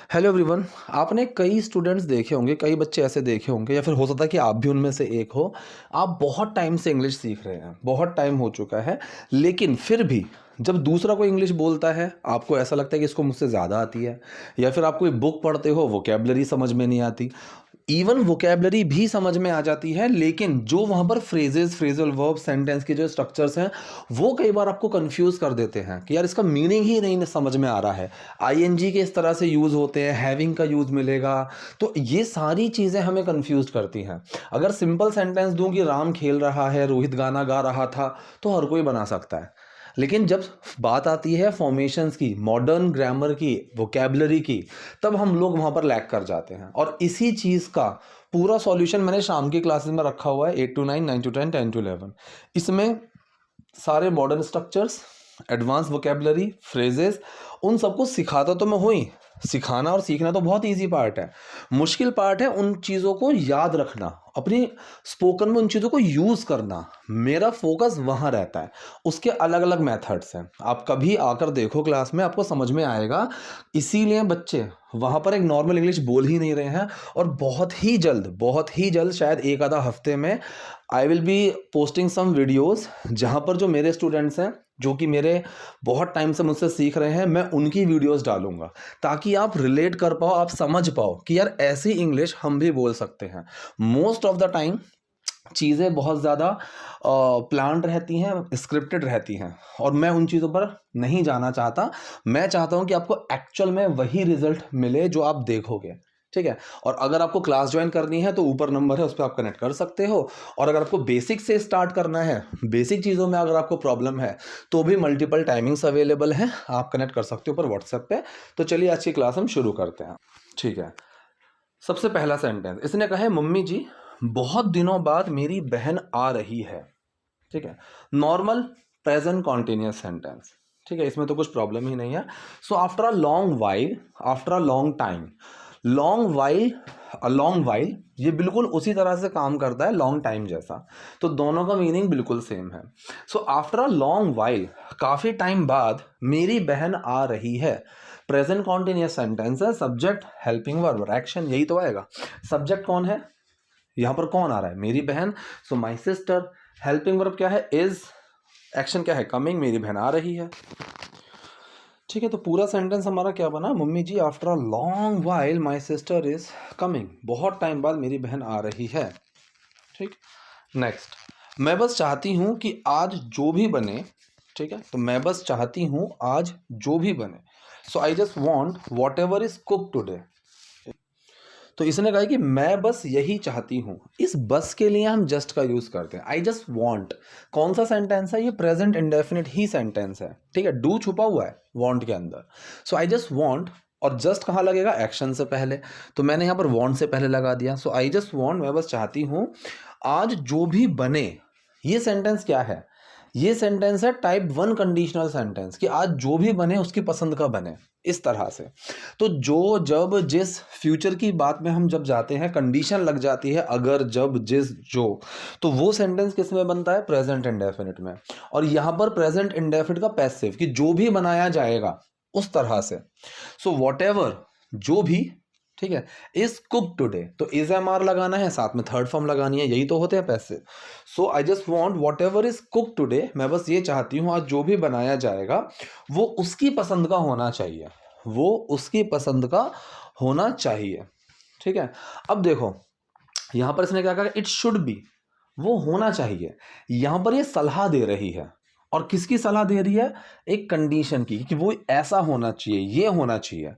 Hello everyone. आपने कई students देखे होंगे, कई बच्चे ऐसे देखे होंगे या फिर हो सकता है कि आप भी उनमें से एक हो। आप बहुत टाइम से इंग्लिश सीख रहे हैं, बहुत टाइम हो चुका है, लेकिन फिर भी जब दूसरा कोई इंग्लिश बोलता है आपको ऐसा लगता है कि इसको मुझसे ज़्यादा आती है, या फिर आप कोई बुक पढ़ते हो वोकेबलरी समझ में नहीं आती। इवन वोकेबलरी भी समझ में आ जाती है, लेकिन जो वहाँ पर फ्रेजेस, फ्रेजल वर्ब, सेंटेंस के जो स्ट्रक्चर्स हैं वो कई बार आपको कंफ्यूज कर देते हैं कि यार इसका मीनिंग ही नहीं समझ में आ रहा है। आईएनजी के इस तरह से यूज़ होते हैं, हैविंग का यूज़ मिलेगा, तो ये सारी चीज़ें हमें कंफ्यूज करती हैं। अगर सिंपल सेंटेंस दूं कि राम खेल रहा है, रोहित गाना गा रहा था, तो हर कोई बना सकता है। लेकिन जब बात आती है फॉर्मेशंस की, मॉडर्न ग्रामर की, वोकेबलरी की, तब हम लोग वहाँ पर लैग कर जाते हैं। और इसी चीज़ का पूरा सॉल्यूशन मैंने शाम की क्लासेस में रखा हुआ है, 8 to 9, 9 to 10, 10 to 11। इसमें सारे modern structures, advance vocabulary, phrases, उन सबको सिखाता तो मैं हूँ ही। सिखाना और सीखना तो बहुत इजी पार्ट है, मुश्किल पार्ट है उन चीज़ों को याद रखना, अपनी स्पोकन में उन चीज़ों को यूज़ करना। मेरा फोकस वहाँ रहता है। उसके अलग अलग मेथड्स हैं, आप कभी आकर देखो क्लास में, आपको समझ में आएगा। इसीलिए बच्चे वहाँ पर एक नॉर्मल इंग्लिश बोल ही नहीं रहे हैं। और बहुत ही जल्द शायद एक आधा हफ्ते में I will be posting some videos, जहाँ पर जो मेरे स्टूडेंट्स हैं, जो कि मेरे बहुत टाइम से मुझसे सीख रहे हैं, मैं उनकी वीडियोस डालूंगा, ताकि आप रिलेट कर पाओ, आप समझ पाओ कि यार ऐसी इंग्लिश हम भी बोल सकते हैं। मोस्ट ऑफ द टाइम चीज़ें बहुत ज़्यादा प्लान्ड रहती हैं, स्क्रिप्टेड रहती हैं, और मैं उन चीज़ों पर नहीं जाना चाहता। मैं चाहता हूं कि आपको एक्चुअल में वही रिजल्ट मिले जो आप देखोगे। ठीक है। और अगर आपको क्लास ज्वाइन करनी है तो ऊपर नंबर है, उस पर आप कनेक्ट कर सकते हो। और अगर आपको बेसिक से स्टार्ट करना है, बेसिक चीज़ों में अगर आपको प्रॉब्लम है, तो भी मल्टीपल टाइमिंग्स अवेलेबल हैं, आप कनेक्ट कर सकते हो ऊपर व्हाट्सएप पे। तो चलिए आज की क्लास हम शुरू करते हैं। ठीक है। सबसे पहला सेंटेंस इसने कहा है, मम्मी जी बहुत दिनों बाद मेरी बहन आ रही है। ठीक है। Normal present continuous sentence. ठीक है, इसमें तो कुछ प्रॉब्लम ही नहीं है। So after a long while, after a long time, long while, a long while, ये बिल्कुल उसी तरह से काम करता है लॉन्ग टाइम जैसा, तो दोनों का मीनिंग बिल्कुल सेम है। So after a long while, काफी टाइम बाद मेरी बहन आ रही है। प्रेजेंट कॉन्टिन्यूअस सेंटेंस है, सब्जेक्ट, हेल्पिंग वर्ब, एक्शन, यही तो आएगा। सब्जेक्ट कौन है, यहां पर कौन आ रहा है, मेरी बहन, सो माई सिस्टर। हेल्पिंग वर्ब क्या है, इज। एक्शन क्या है, कमिंग, मेरी बहन आ रही है। ठीक है, तो पूरा सेंटेंस हमारा क्या बना, mummy ji after a long while my sister is coming, बहुत टाइम बाद मेरी बहन आ रही है। ठीक। नेक्स्ट, मैं बस चाहती हूं कि आज जो भी बने। ठीक है, तो मैं बस चाहती हूं आज जो भी बने, so I just want whatever is cook today. तो इसने कहा कि मैं बस यही चाहती हूं। इस बस के लिए हम जस्ट का यूज करते हैं, आई जस्ट वॉन्ट। कौन सा सेंटेंस है ये, प्रेजेंट इंडेफिनिट ही सेंटेंस है। ठीक है, डू छुपा हुआ है वॉन्ट के अंदर। सो आई जस्ट वॉन्ट, और जस्ट कहाँ लगेगा, एक्शन से पहले, तो मैंने यहां पर वॉन्ट से पहले लगा दिया। सो आई जस्ट वॉन्ट, मैं बस चाहती हूं आज जो भी बने। ये सेंटेंस क्या है, ये सेंटेंस है टाइप 1 कंडीशनल सेंटेंस, कि आज जो भी बने उसकी पसंद का बने, इस तरह से। तो जो, जब, जिस, फ्यूचर की बात में हम जब जाते हैं, कंडीशन लग जाती है, अगर, जब, जिस, जो, तो वो सेंटेंस किस में बनता है, प्रेजेंट इंडेफिनिट में। और यहां पर प्रेजेंट इंडेफिनिट का पैसिव, कि जो भी बनाया जाएगा, उस तरह से। सो वॉट एवर, जो भी। ठीक है, इज कुक टुडे, तो इज एम आर लगाना है, साथ में थर्ड फॉर्म लगानी है, यही तो होते हैं passive. So I just want whatever is cook today, मैं बस ये चाहती हूं आज जो भी बनाया जाएगा वो उसकी पसंद का होना चाहिए, वो उसकी पसंद का होना चाहिए। ठीक है। अब देखो, यहां पर इसने क्या कहा, इट शुड बी, वो होना चाहिए। यहां पर ये सलाह दे रही है, और किसकी सलाह दे रही है, एक कंडीशन की, कि वो ऐसा होना चाहिए, ये होना चाहिए।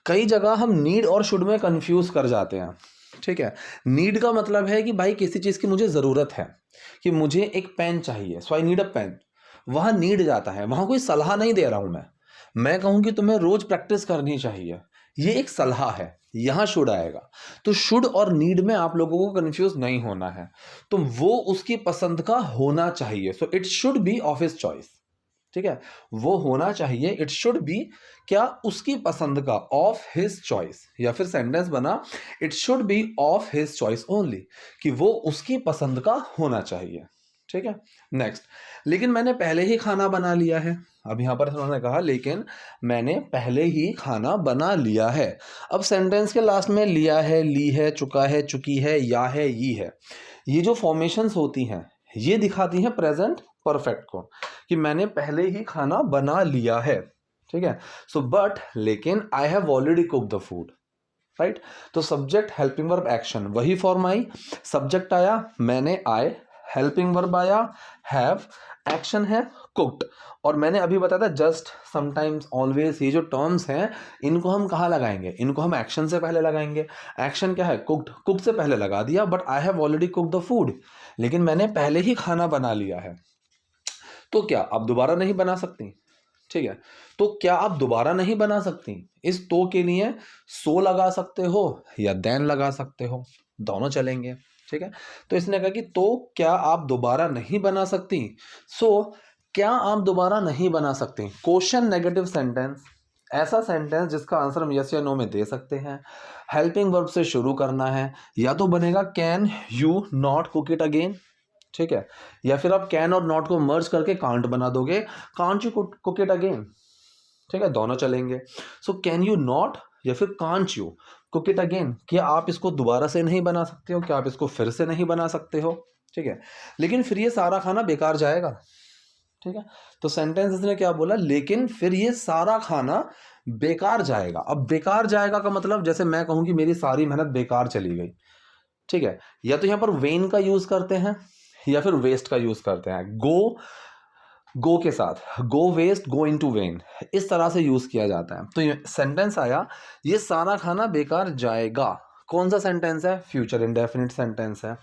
कई जगह हम नीड और शुड में कंफ्यूज कर जाते हैं। ठीक है, नीड का मतलब है कि भाई किसी चीज की मुझे जरूरत है, कि मुझे एक पेन चाहिए, सो आई नीड अ पेन। वहां नीड जाता है, वहां कोई सलाह नहीं दे रहा हूं मैं कहूं कि तुम्हें रोज प्रैक्टिस करनी चाहिए, ये एक सलाह है, यहां शुड आएगा। तो शुड और नीड में आप लोगों को कंफ्यूज नहीं होना है, तो वो उसकी पसंद का होना चाहिए, so it should be of his choice. ठीक है, वो होना चाहिए, इट शुड बी, क्या, उसकी पसंद का, ऑफ हिज चॉइस, या फिर सेंटेंस बना, it should be of his choice only, कि वो उसकी पसंद का होना चाहिए। ठीक है। नेक्स्ट, लेकिन मैंने पहले ही खाना बना लिया है। अब यहाँ पर उन्होंने कहा लेकिन मैंने पहले ही खाना बना लिया है। अब सेंटेंस के लास्ट में लिया है, ली है, चुका है, चुकी है, या है, ये है, ये जो फॉर्मेशंस होती हैं ये दिखाती हैं प्रेजेंट परफेक्ट को, कि मैंने पहले ही खाना बना लिया है। ठीक है, सो बट लेकिन I have already cook the food, right. तो सब्जेक्ट, हेल्पिंग वर्ब, एक्शन, वही फॉर्म आई। सब्जेक्ट आया मैंने, आए, हेल्पिंग वर्ब आया हैव, एक्शन है कुक्ड। और मैंने अभी बताया था जस्ट, समटाइम्स, ऑलवेज, ये जो टर्म्स हैं इनको हम कहाँ लगाएंगे, इनको हम एक्शन से पहले लगाएंगे। एक्शन क्या है, कुक्ड, कुक से पहले लगा दिया, but I have already cooked the food, लेकिन मैंने पहले ही खाना बना लिया है। तो क्या आप दोबारा नहीं बना सकती? ठीक है, तो क्या आप दोबारा नहीं बना सकती? इस तो के लिए सो लगा सकते हो या देन लगा सकते हो, दोनों चलेंगे। ठीक है, तो इसने कहा कि तो क्या आप दोबारा नहीं बना सकती, सो क्या आप दोबारा नहीं बना सकती। क्वेश्चन नेगेटिव सेंटेंस, ऐसा सेंटेंस जिसका आंसर हम यस या नो में दे सकते हैं। हेल्पिंग वर्ब से शुरू करना है, या तो बनेगा can you not cook it again, ठीक है, या फिर आप कैन और नॉट को मर्ज करके कांट बना दोगे, can't you cook it again. ठीक है, दोनों चलेंगे। सो कैन यू नॉट या फिर can't you cook it again, क्या आप इसको दोबारा से नहीं बना सकते हो, क्या आप इसको फिर से नहीं बना सकते हो। ठीक है, लेकिन फिर ये सारा खाना बेकार जाएगा। ठीक है, तो सेंटेंस इसने क्या बोला, लेकिन फिर ये सारा खाना बेकार जाएगा। अब बेकार जाएगा का मतलब, जैसे मैं कहूं कि मेरी सारी मेहनत बेकार चली गई। ठीक है, या तो यहां पर वेन का यूज करते हैं या फिर वेस्ट का यूज करते हैं। गो के साथ गो वेस्ट, गो इनटू वेन, इस तरह से यूज किया जाता है। तो ये सेंटेंस आया, ये सारा खाना बेकार जाएगा। कौन सा सेंटेंस है, फ्यूचर इंडेफिनिट सेंटेंस है।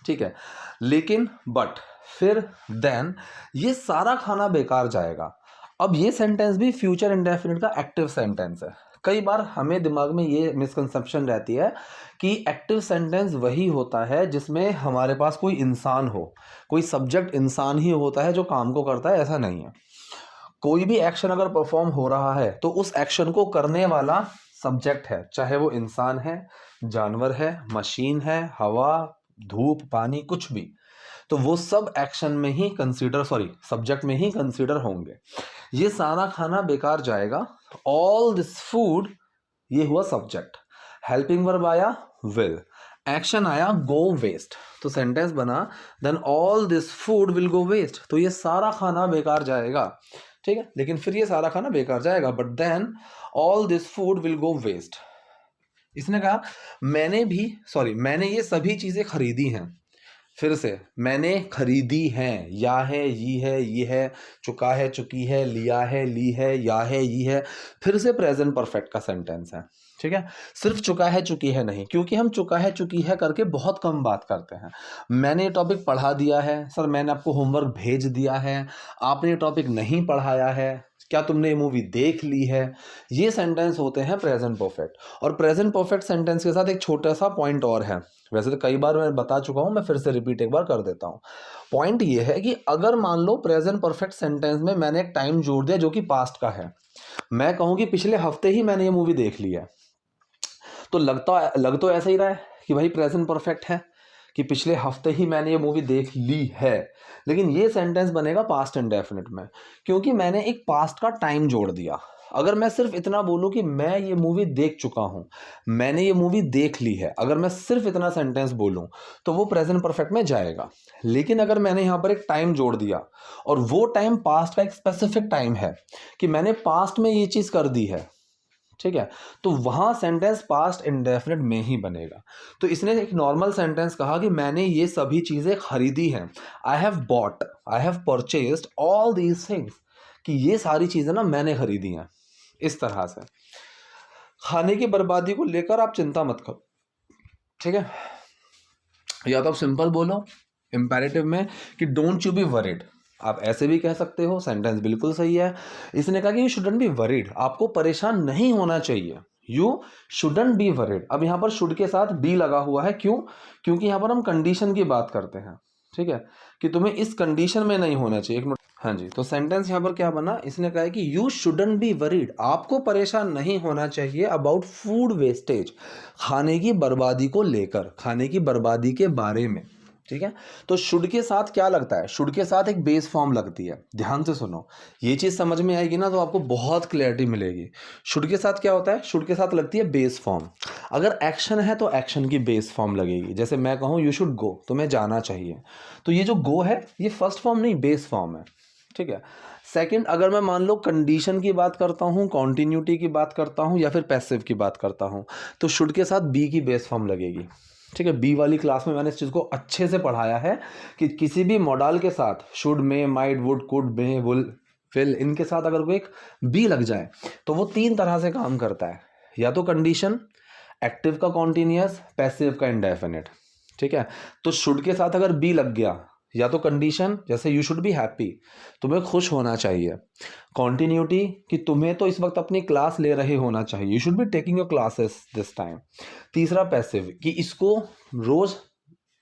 ठीक है, लेकिन, बट, फिर, देन, ये सारा खाना बेकार जाएगा। अब ये सेंटेंस भी फ्यूचर इंडेफिनिट का एक्टिव सेंटेंस है। कई बार हमें दिमाग में ये मिसकंसेप्शन रहती है कि एक्टिव सेंटेंस वही होता है जिसमें हमारे पास कोई इंसान हो, कोई सब्जेक्ट इंसान ही होता है जो काम को करता है, ऐसा नहीं है। कोई भी एक्शन अगर परफॉर्म हो रहा है तो उस एक्शन को करने वाला सब्जेक्ट है, चाहे वो इंसान है, जानवर है, मशीन है, हवा, धूप, पानी, कुछ भी, तो वो सब एक्शन में ही कंसीडर, सब्जेक्ट में ही कंसीडर होंगे। ये सारा खाना बेकार जाएगा, ऑल दिस फूड, ये हुआ सब्जेक्ट। हेल्पिंग वर्ब आया विल, एक्शन आया गो वेस्ट, तो सेंटेंस बना then all this food will go waste, तो ये सारा खाना बेकार जाएगा। ठीक है, लेकिन फिर ये सारा खाना बेकार जाएगा, but then all this food will go waste. इसने कहा मैंने ये सभी चीजें खरीदी हैं। फिर से, मैंने खरीदी हैं, या है, ये है, चुका है, चुकी है, लिया है, ली है, या है, ये है, फिर से प्रेजेंट परफेक्ट का सेंटेंस है। ठीक है, सिर्फ चुका है, चुकी है नहीं, क्योंकि हम चुका है, चुकी है करके बहुत कम बात करते हैं। मैंने ये टॉपिक पढ़ा दिया है, सर मैंने आपको होमवर्क भेज दिया है, आपने ये टॉपिक नहीं पढ़ाया है, क्या तुमने ये मूवी देख ली है, ये सेंटेंस होते हैं प्रेजेंट परफेक्ट। और प्रेजेंट परफेक्ट सेंटेंस के साथ एक छोटा सा पॉइंट और है, वैसे तो कई बार मैं बता चुका हूं, मैं फिर से रिपीट एक बार कर देता हूं। पॉइंट ये है कि अगर मान लो प्रेजेंट परफेक्ट सेंटेंस में मैंने एक टाइम जोड़ दिया जो कि पास्ट का है, मैं कहूं कि पिछले हफ्ते ही मैंने ये मूवी देख ली है, तो लग तो ऐसा ही रहा है कि भाई प्रेजेंट परफेक्ट है, कि पिछले हफ्ते ही मैंने ये मूवी देख ली है, लेकिन ये सेंटेंस बनेगा पास्ट इंडेफिनिट में, क्योंकि मैंने एक पास्ट का टाइम जोड़ दिया। अगर मैं सिर्फ इतना बोलूं कि मैं ये मूवी देख चुका हूं, मैंने ये मूवी देख ली है, अगर मैं सिर्फ इतना सेंटेंस बोलूं तो वो प्रेजेंट परफेक्ट में जाएगा। लेकिन अगर मैंने यहां पर एक टाइम जोड़ दिया और वो टाइम पास्ट का एक स्पेसिफिक टाइम है कि मैंने पास्ट में ये चीज कर दी है, ठीक है, तो वहां सेंटेंस पास्ट इंडेफिनिट में ही बनेगा। तो इसने एक नॉर्मल सेंटेंस कहा कि मैंने ये सभी चीजें खरीदी हैं, I have bought, I have purchased all these things, कि ये सारी चीजें ना मैंने खरीदी हैं। इस तरह से खाने की बर्बादी को लेकर आप चिंता मत करो। ठीक है, या तो आप सिंपल बोलो इंपेरेटिव में कि डोंट यू बी वरीड, आप ऐसे भी कह सकते हो, सेंटेंस बिल्कुल सही है। इसने कहा कि यू शुडंट बी वरीड, आपको परेशान नहीं होना चाहिए, यू शुडंट बी वरीड। अब यहां पर शुड के साथ बी लगा हुआ है, क्यों, क्योंकि यहां पर हम कंडीशन की बात करते हैं। ठीक है, कि तुम्हें इस कंडीशन में नहीं होना चाहिए। एक मिनट, हाँ जी, तो सेंटेंस यहां पर क्या बना, इसने कहा है कि यू शुडंट बी वरीड, आपको परेशान नहीं होना चाहिए अबाउट फूड वेस्टेज, खाने की बर्बादी को लेकर, खाने की बर्बादी के बारे में। ठीक है। तो शुड के साथ क्या लगता है, शुड के साथ एक बेस फॉर्म लगती है। ध्यान से सुनो, ये चीज़ समझ में आएगी ना तो आपको बहुत क्लैरिटी मिलेगी। शुड के साथ क्या होता है, शुड के साथ लगती है बेस फॉर्म। अगर एक्शन है तो एक्शन की बेस फॉर्म लगेगी। जैसे मैं कहूँ यू शुड गो, तुम्हें जाना चाहिए, तो ये जो गो है ये फर्स्ट फॉर्म नहीं, बेस फॉर्म है। ठीक है। सेकंड, अगर मैं मान लो कंडीशन की बात करता हूँ, कॉन्टिन्यूटी की बात करता हूँ या फिर पैसिव की बात करता हूँ, तो शुड के साथ बी की बेस फॉर्म लगेगी। ठीक है। बी वाली क्लास में मैंने इस चीज़ को अच्छे से पढ़ाया है कि किसी भी मॉडल के साथ should, may, might, would, could, may, will, इनके साथ अगर कोई एक बी लग जाए तो वो तीन तरह से काम करता है, या तो कंडीशन, एक्टिव का कॉन्टिन्यूअस, पैसिव का इंडेफिनिट। ठीक है। तो शुड के साथ अगर बी लग गया, या तो कंडीशन जैसे यू शुड बी हैप्पी, तुम्हें खुश होना चाहिए। कॉन्टिन्यूटी कि तुम्हें तो इस वक्त अपनी क्लास ले रहे होना चाहिए, you should be taking your classes this time. तीसरा पैसिव कि इसको रोज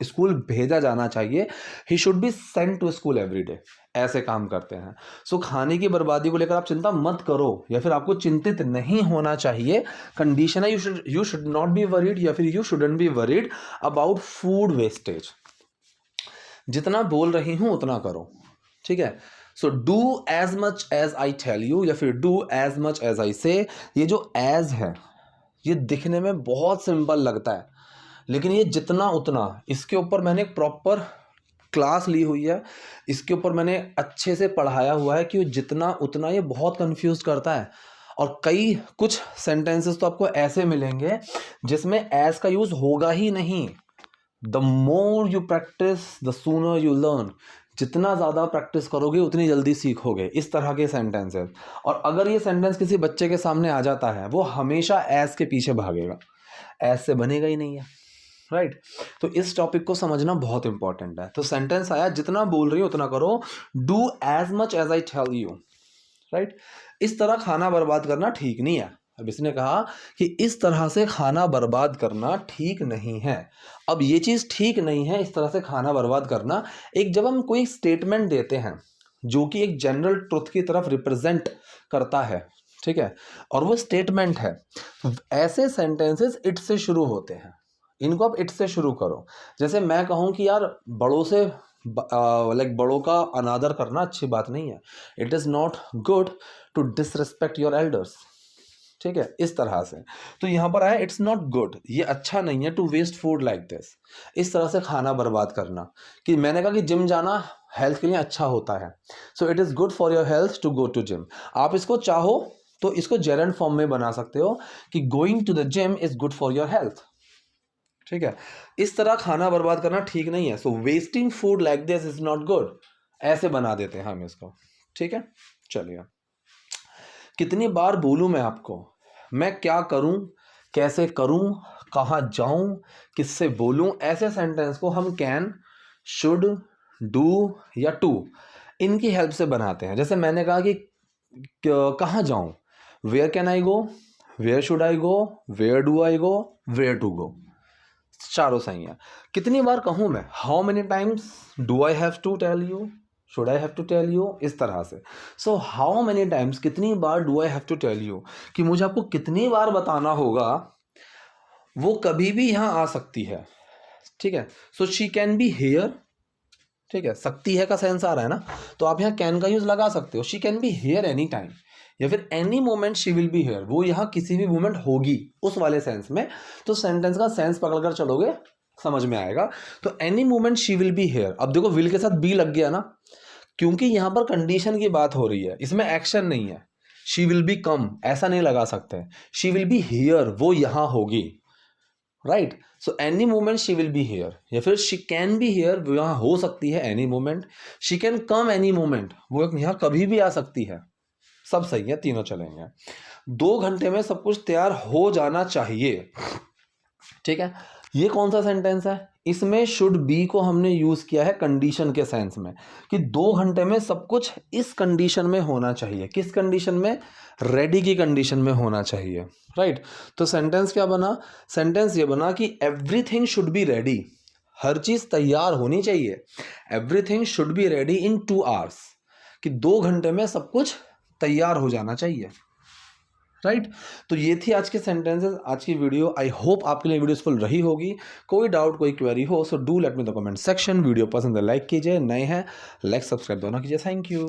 स्कूल भेजा जाना चाहिए, he should be sent to school every day. ऐसे काम करते हैं। सो खाने की बर्बादी को लेकर आप चिंता मत करो, या फिर आपको चिंतित नहीं होना चाहिए। कंडीशन है you should not be worried, या फिर you shouldn't be worried about food wastage. जितना बोल रही हूं उतना करो। ठीक है। So do as much as I tell you, या फिर do as much as I say. ये जो एज है ये दिखने में बहुत सिंपल लगता है, लेकिन ये जितना उतना, इसके ऊपर मैंने एक प्रॉपर क्लास ली हुई है, इसके ऊपर मैंने अच्छे से पढ़ाया हुआ है कि जितना उतना ये बहुत कंफ्यूज करता है। और कई कुछ सेंटेंसेस तो आपको ऐसे मिलेंगे जिसमें एज का यूज होगा ही नहीं। The more you practice the sooner you learn. जितना ज़्यादा प्रैक्टिस करोगे उतनी जल्दी सीखोगे। इस तरह के सेंटेंसेस। और अगर ये सेंटेंस किसी बच्चे के सामने आ जाता है, वो हमेशा एज के पीछे भागेगा, एज से बनेगा ही नहीं है। राइट। तो इस टॉपिक को समझना बहुत इंपॉर्टेंट है। तो सेंटेंस आया, जितना बोल रही हो उतना करो, do as much as I tell you. Right. इस तरह खाना बर्बाद करना ठीक नहीं है। अब इसने कहा कि इस तरह से खाना बर्बाद करना ठीक नहीं है। अब ये चीज़ ठीक नहीं है इस तरह से खाना बर्बाद करना, एक जब हम कोई स्टेटमेंट देते हैं जो कि एक जनरल ट्रुथ की तरफ रिप्रेजेंट करता है, ठीक है, और वो स्टेटमेंट है, ऐसे सेंटेंसेस इट से शुरू होते हैं। इनको आप इट से शुरू करो। जैसे मैं कहूँ कि यार बड़ों से बड़ों का अनादर करना अच्छी बात नहीं है। It is not good to disrespect your elders. ठीक है, इस तरह से। तो यहाँ पर आया इट्स नॉट गुड, ये अच्छा नहीं है to waste food like this. इस तरह से खाना बर्बाद करना, कि मैंने कहा कि जिम जाना हेल्थ के लिए अच्छा होता है, so it is good for your health to go to gym. आप इसको चाहो तो इसको जेरेंड फॉर्म में बना सकते हो कि going to the gym is good for your health. ठीक है। इस तरह खाना बर्बाद करना ठीक नहीं है। So wasting food like this is not good, ऐसे बना देते हैं हम इसको। ठीक है। चलिए, कितनी बार बोलूं मैं आपको, मैं क्या करूं, कैसे करूं, कहाँ जाऊं, किससे बोलूं। ऐसे सेंटेंस को हम कैन, शुड, डू या टू, इनकी हेल्प से बनाते हैं। जैसे मैंने कहा कि कहाँ जाऊं, where can I go, where should I go, where do I go, where to go. चारों सही है। कितनी बार कहूं मैं, how many times do I have to tell you, should I have to tell you, इस तरह से। सो हाउ मेनी टाइम्स, कितनी बार do I have to tell you, कि मुझे आपको कितनी बार बताना होगा, वो कभी भी यहाँ आ सकती है। ठीक है। So she can be here. ठीक है, सकती है का सेंस आ रहा है ना, तो आप यहाँ कैन का यूज लगा सकते हो। She can be here any time, या फिर any moment she will be here, वो यहाँ किसी भी मोमेंट होगी, उस वाले सेंस में। तो सेंटेंस का सेंस पकड़कर चलोगे समझ में आएगा। तो any moment she will be here. अब देखो विल के साथ बी लग गया ना, क्योंकि यहाँ पर कंडीशन की बात हो रही है, इसमें एक्शन नहीं है। शी विल बी कम ऐसा नहीं लगा सकते, शी विल बी हियर, वो यहाँ होगी। Right. So any moment she will be here, या फिर शी कैन बी हियर, वो यहाँ हो सकती है any moment. She can come any moment, वो यहाँ कभी भी आ सकती है। सब सही है, तीनों चलेंगे। 2 घंटे में सब कुछ तैयार हो जाना चाहिए। ठीक है। ये कौन सा सेंटेंस है, इसमें शुड बी को हमने यूज किया है कंडीशन के सेंस में, कि 2 घंटे में सब कुछ इस कंडीशन में होना चाहिए। किस कंडीशन में, रेडी की कंडीशन में होना चाहिए। राइट। तो सेंटेंस क्या बना, सेंटेंस ये बना कि एवरीथिंग शुड बी रेडी, हर चीज तैयार होनी चाहिए। Everything should be ready in 2 hours, कि 2 घंटे में सब कुछ तैयार हो जाना चाहिए। राइट। तो ये थी आज के सेंटेंसेस, आज की वीडियो। आई होप आपके लिए वीडियो यूजफुल रही होगी। कोई डाउट, कोई क्वेरी हो, so do let me the comment section. Video पसंद है लाइक कीजिए, नए हैं लाइक सब्सक्राइब दोनों कीजिए। Thank you.